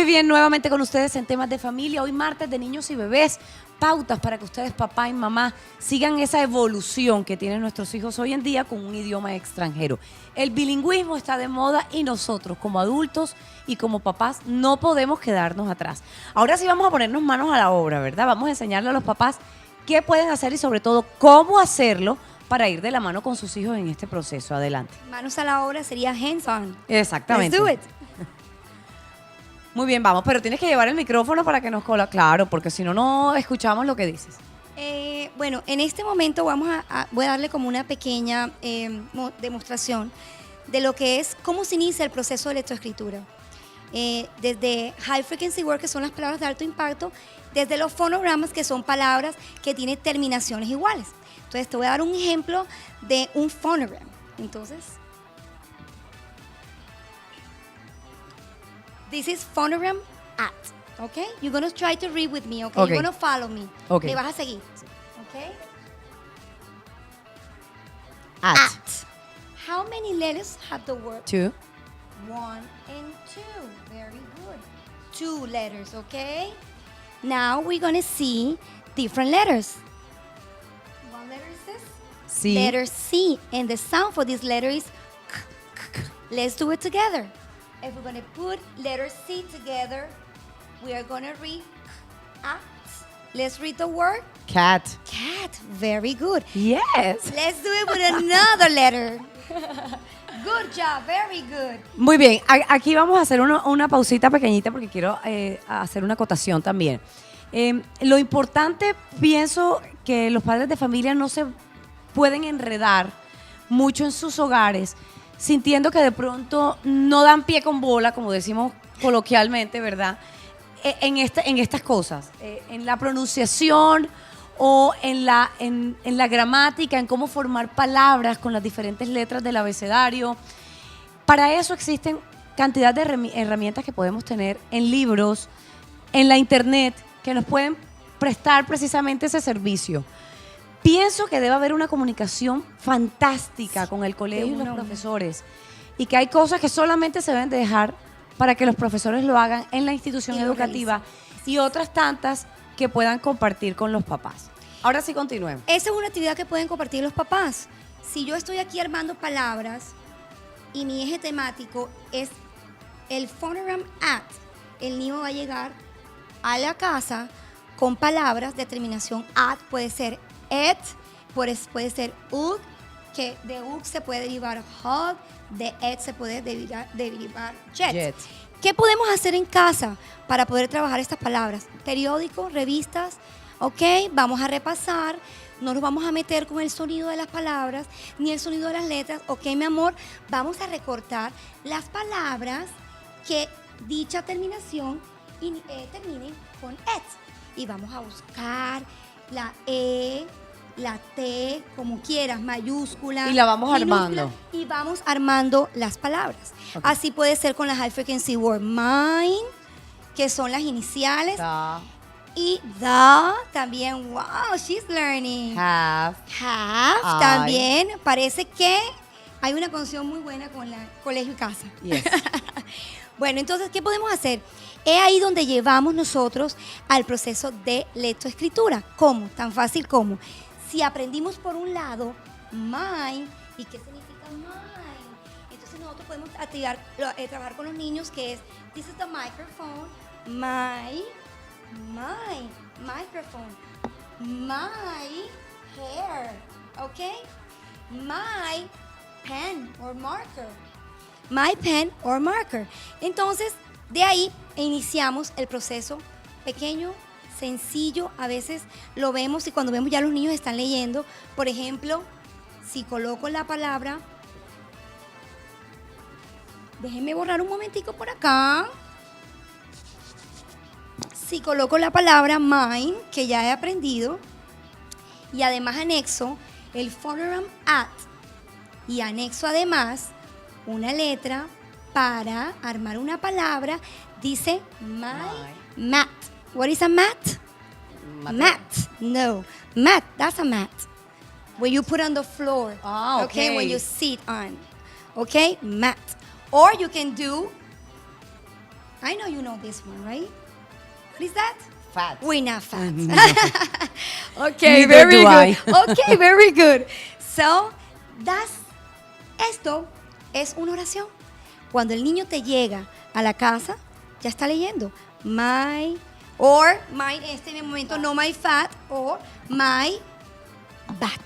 Muy bien, nuevamente con ustedes en temas de familia. Hoy martes de niños y bebés. Pautas para que ustedes, papá y mamá, sigan esa evolución que tienen nuestros hijos hoy en día con un idioma extranjero. El bilingüismo está de moda y nosotros como adultos y como papás no podemos quedarnos atrás. Ahora sí vamos a ponernos manos a la obra, ¿verdad? Vamos a enseñarle a los papás qué pueden hacer y sobre todo cómo hacerlo para ir de la mano con sus hijos en este proceso. Adelante. Manos a la obra sería hands on. Exactamente. Let's do it. Muy bien, vamos, pero tienes que llevar el micrófono para que nos cola. Claro, porque si no, no escuchamos lo que dices. Bueno, en este momento voy a darle como una pequeña demostración de lo que es, cómo se inicia el proceso de lectoescritura. Desde high frequency word, que son las palabras de alto impacto, desde los fonogramas, que son palabras que tienen terminaciones iguales. Entonces, te voy a dar un ejemplo de un phonogram. Entonces, this is phonogram at, okay? You're going to try to read with me, okay? Okay. You're going to follow me. Okay. Me vas a seguir, okay? At. How many letters have the word? 2. 1 and 2. Very good. 2 letters, okay? Now we're going to see different letters. What letter is this? C. Letter C. And the sound for this letter is k, k, k. Let's do it together. If we're going to put letter C together, we are going to read at. Let's read the word Cat. cat. Very good. Yes. Let's do it with another letter. Good job. Very good. Muy bien, aquí vamos a hacer una pausita pequeñita porque quiero hacer una acotación también. Lo importante, pienso que los padres de familia no se pueden enredar mucho en sus hogares, sintiendo que de pronto no dan pie con bola, como decimos coloquialmente, ¿verdad? En estas cosas, en la pronunciación o en la gramática, en cómo formar palabras con las diferentes letras del abecedario. Para eso existen cantidad de herramientas que podemos tener en libros, en la internet, que nos pueden prestar precisamente ese servicio. Pienso que debe haber una comunicación fantástica con el colegio y los profesores, y que hay cosas que solamente se deben de dejar para que los profesores lo hagan en la institución educativa y otras tantas que puedan compartir con los papás. Ahora sí, continuemos. Esa es una actividad que pueden compartir los papás. Si yo estoy aquí armando palabras y mi eje temático es el phonogram at, el niño va a llegar a la casa con palabras de terminación at, puede ser et, puede ser ug, que de ug se puede derivar hug, de et se puede derivar jet. ¿Qué podemos hacer en casa para poder trabajar estas palabras? Periódicos, revistas, ¿ok? Vamos a repasar, no nos vamos a meter con el sonido de las palabras ni el sonido de las letras, ¿ok, mi amor? Vamos a recortar las palabras que dicha terminación termine con et. Y vamos a buscar la E, la T, como quieras, mayúscula. Y la vamos minúscula, armando. Y vamos armando las palabras. Okay. Así puede ser con las high frequency word mine, que son las iniciales. Da, Y the también, wow, she's learning. have. Have I. también, parece que hay una canción muy buena con la colegio y casa. Yes. Bueno, entonces, ¿qué podemos hacer? Es ahí donde llevamos nosotros al proceso de lectoescritura. ¿Cómo? Tan fácil como. Si aprendimos por un lado, mine, ¿y qué significa mine? Entonces nosotros podemos trabajar con los niños, que es, this is the microphone, my microphone, my hair, ¿ok? My pen or marker. My pen or marker. Entonces, de ahí iniciamos el proceso pequeño, sencillo. A veces lo vemos y cuando vemos ya los niños están leyendo. Por ejemplo, si coloco la palabra, déjenme borrar un momentico por acá. Si coloco la palabra mine, que ya he aprendido, y además anexo el phonogram at, y anexo además una letra para armar una palabra, dice my mat. What is a mat? Mat. No. Mat, that's a mat. When you put on the floor. Ah, okay. When you sit on. Okay? Mat. Or you can do I know you know this one, right? What is that? Fat. We're not fat. Neither Okay, very do good. I. Okay, very good. So, esto es una oración. Cuando el niño te llega a la casa, ya está leyendo my, en este momento no my fat, or my bat.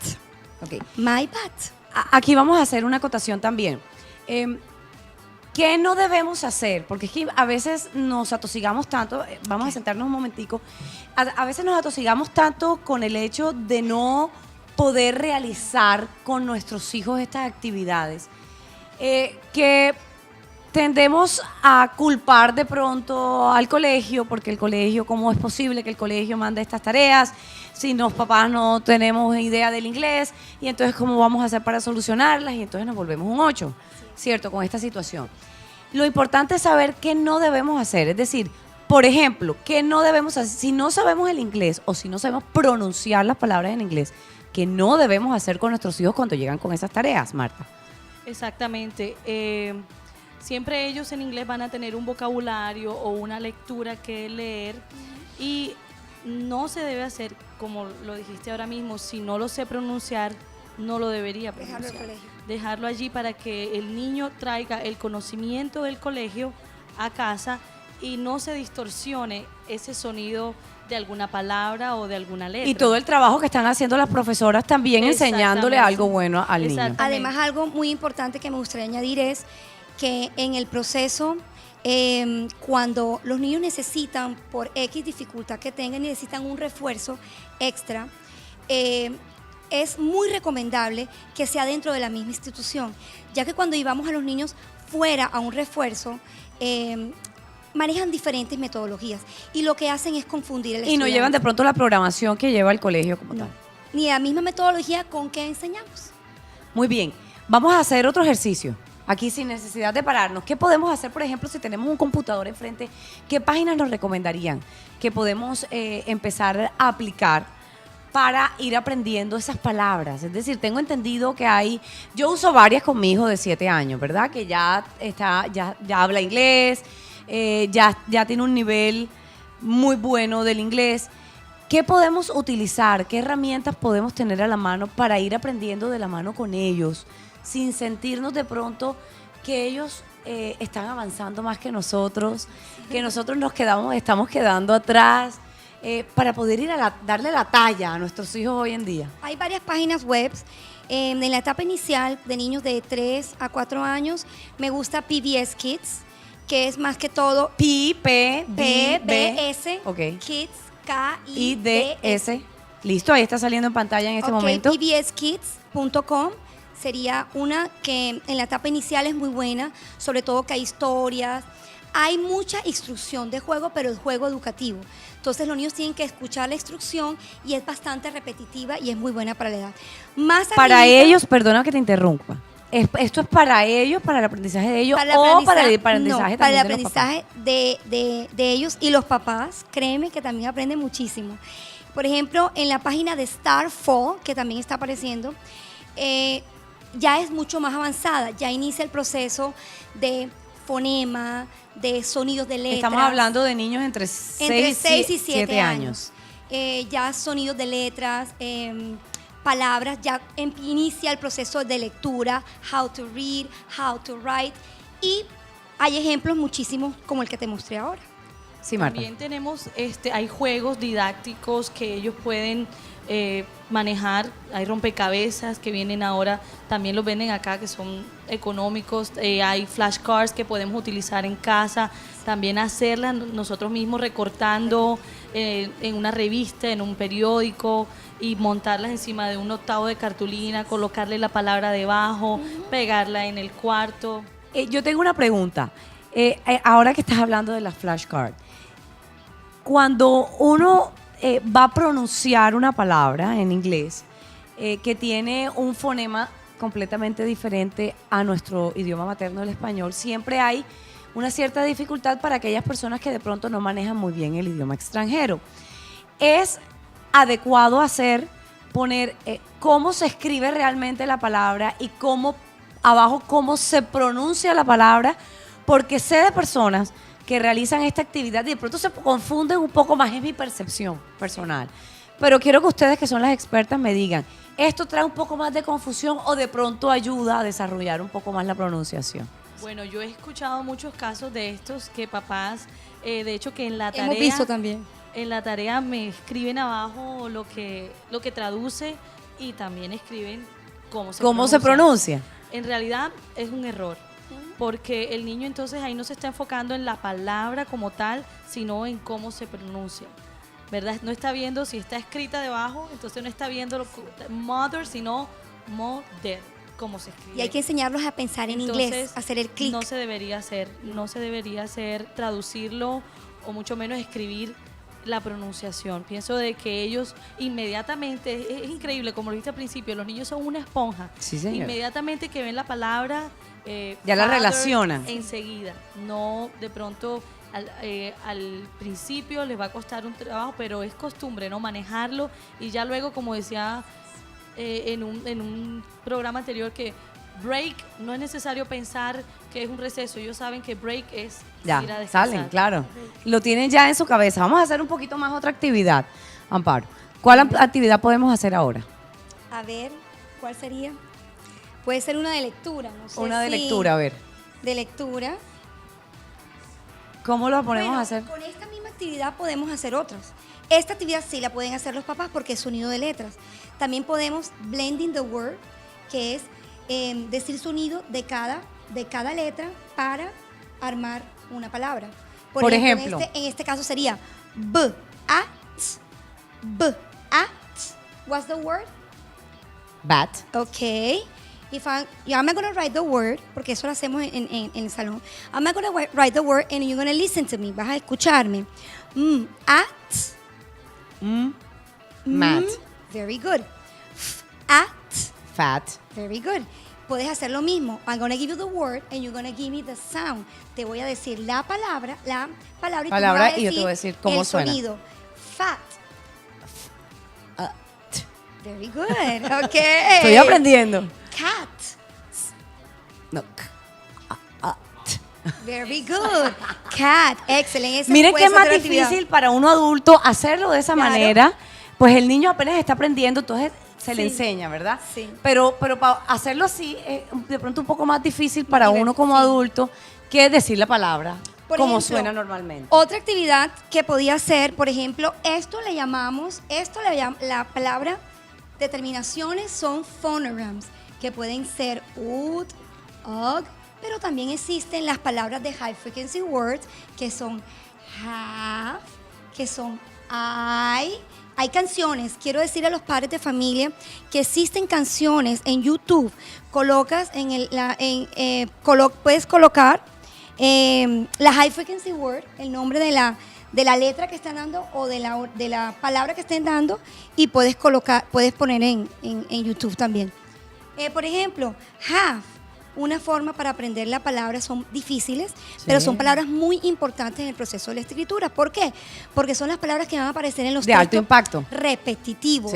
Ok. My bat. Aquí vamos a hacer una acotación también. ¿Qué no debemos hacer? Porque es que a veces nos atosigamos tanto, vamos a sentarnos un momentico, a veces nos atosigamos tanto con el hecho de no poder realizar con nuestros hijos estas actividades, que tendemos a culpar de pronto al colegio, porque el colegio, ¿cómo es posible que el colegio mande estas tareas si los papás no tenemos idea del inglés? Y entonces, ¿cómo vamos a hacer para solucionarlas? Y entonces nos volvemos un 8, ¿cierto? Con esta situación. Lo importante es saber qué no debemos hacer. Es decir, por ejemplo, ¿qué no debemos hacer? Si no sabemos el inglés o si no sabemos pronunciar las palabras en inglés, ¿qué no debemos hacer con nuestros hijos cuando llegan con esas tareas, Marta? Exactamente. Siempre ellos en inglés van a tener un vocabulario o una lectura que leer y no se debe hacer, como lo dijiste ahora mismo, si no lo sé pronunciar, no lo debería pronunciar. Dejarlo al colegio. Dejarlo allí para que el niño traiga el conocimiento del colegio a casa y no se distorsione ese sonido de alguna palabra o de alguna letra. Y todo el trabajo que están haciendo las profesoras también enseñándole algo bueno al niño. Exactamente. Además, algo muy importante que me gustaría añadir es que en el proceso, cuando los niños necesitan, por X dificultad que tengan, necesitan un refuerzo extra, es muy recomendable que sea dentro de la misma institución, ya que cuando llevamos a los niños fuera a un refuerzo, manejan diferentes metodologías y lo que hacen es confundir al Y estudiante. no llevan de pronto la programación que lleva el colegio como tal. Ni la misma metodología con que enseñamos. Muy bien, vamos a hacer otro ejercicio. Aquí sin necesidad de pararnos. ¿Qué podemos hacer, por ejemplo, si tenemos un computador enfrente? ¿Qué páginas nos recomendarían que podemos empezar a aplicar para ir aprendiendo esas palabras? Es decir, tengo entendido que yo uso varias con mi hijo de 7 años, ¿verdad? Que ya habla inglés, ya tiene un nivel muy bueno del inglés. ¿Qué podemos utilizar? ¿Qué herramientas podemos tener a la mano para ir aprendiendo de la mano con ellos, sin sentirnos de pronto que ellos están avanzando más que nosotros, que nosotros estamos quedando atrás, para poder ir darle la talla a nuestros hijos hoy en día? Hay varias páginas web. En la etapa inicial de niños de 3 a 4 años, me gusta PBS Kids, que es más que todo PBS okay. Kids, KIDS. Listo, ahí está saliendo en pantalla en este momento. pbskids.com sería una que en la etapa inicial es muy buena, sobre todo que hay historias. Hay mucha instrucción de juego, pero es juego educativo. Entonces los niños tienen que escuchar la instrucción y es bastante repetitiva y es muy buena para la edad. Más Para arribita, ellos, perdona que te interrumpa, ¿esto es para ellos, para el aprendizaje de ellos o para el aprendizaje no, para el también de los papás? aprendizaje de ellos y los papás, créeme que también aprenden muchísimo. Por ejemplo, en la página de Starfall, que también está apareciendo, ya es mucho más avanzada, ya inicia el proceso de fonema, de sonidos de letras. Estamos hablando de niños entre 6 y 7 años. Ya sonidos de letras, palabras, ya inicia el proceso de lectura, how to read, how to write, y hay ejemplos muchísimos como el que te mostré ahora. Sí, Marta. También tenemos, hay juegos didácticos que ellos pueden manejar. Hay rompecabezas que vienen ahora, también los venden acá, que son económicos. Hay flashcards que podemos utilizar en casa, también hacerlas nosotros mismos recortando en una revista, en un periódico, y montarlas encima de un octavo de cartulina, colocarle la palabra debajo, pegarla en el cuarto. Yo tengo una pregunta. Ahora que estás hablando de las flashcards, cuando uno va a pronunciar una palabra en inglés que tiene un fonema completamente diferente a nuestro idioma materno, el español, siempre hay una cierta dificultad para aquellas personas que de pronto no manejan muy bien el idioma extranjero. Es adecuado poner cómo se escribe realmente la palabra y abajo cómo se pronuncia la palabra, porque sé de personas que realizan esta actividad y de pronto se confunden un poco más, es mi percepción personal. Pero quiero que ustedes, que son las expertas, me digan, ¿esto trae un poco más de confusión o de pronto ayuda a desarrollar un poco más la pronunciación? Bueno, yo he escuchado muchos casos de estos que papás, de hecho que en la tarea... Hemos visto también. En la tarea me escriben abajo lo que traduce y también escriben ¿Cómo se pronuncia? En realidad es un error, porque el niño entonces ahí no se está enfocando en la palabra como tal, sino en cómo se pronuncia, ¿verdad? No está viendo si está escrita debajo, entonces no está viendo mother, sino mother, cómo se escribe. Y hay que enseñarlos a pensar en Entonces, inglés, a hacer el clic. No se debería hacer traducirlo o mucho menos escribir la pronunciación. Pienso de que ellos inmediatamente, es increíble, como lo dijiste al principio, los niños son una esponja. Sí, señor. Inmediatamente que ven la palabra, Ya la father, relacionan. enseguida. No de pronto al principio les va a costar un trabajo, pero es costumbre, ¿no? Manejarlo y ya luego, como decía en un programa anterior, que break no es necesario pensar que es un receso. Ellos saben que break es Ya, ir a descansar. salen, claro. Lo tienen ya en su cabeza. Vamos a hacer un poquito más otra actividad, Amparo. ¿Cuál actividad podemos hacer ahora? A ver, ¿cuál sería? Puede ser una de lectura, no sé. Una de si- lectura, a ver. De lectura. ¿Cómo lo ponemos Bueno, a hacer? con esta misma actividad podemos hacer otras. Esta actividad sí la pueden hacer los papás porque es sonido de letras. También podemos blending the word, que es decir sonido de cada letra para armar una palabra. Por ejemplo. En este caso sería b, a, t, b, a, t. What's the word? Bat. Okay. I'm not going to write the word, porque eso lo hacemos en el salón. I'm not going to write the word and you're going to listen to me. Vas a escucharme. At. Mat. Very good. At. Fat. Very good. Puedes hacer lo mismo. I'm going to give you the word and you're going to give me the sound. Te voy a decir la palabra y tú me vas a Y yo te voy a decir cómo el suena. sonido. Fat. T. Very good. Okay. Estoy aprendiendo. Cat. No. T. Very good. Cat. Excelente. Esa Miren puede que es ser más otra actividad. difícil para uno adulto hacerlo de esa Claro. manera, pues el niño apenas está aprendiendo, entonces se le Sí. enseña, ¿verdad? Sí. Pero para hacerlo así es de pronto un poco más difícil para uno como Sí. adulto que decir la palabra Por como ejemplo, suena normalmente. Otra actividad que podía ser, por ejemplo, la palabra de terminaciones son phonograms, que pueden ser ud, ug, pero también existen las palabras de high frequency words, que son have, que son I. Hay canciones, quiero decir a los padres de familia que existen canciones en YouTube. Colocas puedes colocar la high frequency word, el nombre de la letra que están dando o de la palabra que estén dando, y puedes poner en YouTube también. Por ejemplo, have, una forma para aprender la palabra, son difíciles, pero son palabras muy importantes en el proceso de la escritura. ¿Por qué? Porque son las palabras que van a aparecer en los De alto textos impacto. repetitivo.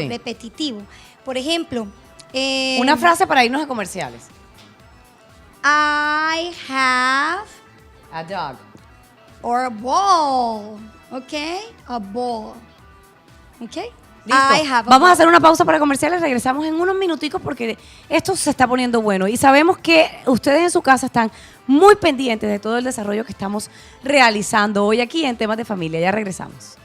Por ejemplo, Una frase para irnos a comerciales. I have A dog. or a ball, ¿ok? A ball, ¿ok? Listo. I have a Vamos a ball. hacer una pausa para comerciales, regresamos en unos minuticos porque esto se está poniendo bueno y sabemos que ustedes en su casa están muy pendientes de todo el desarrollo que estamos realizando hoy aquí en Temas de Familia. Ya regresamos.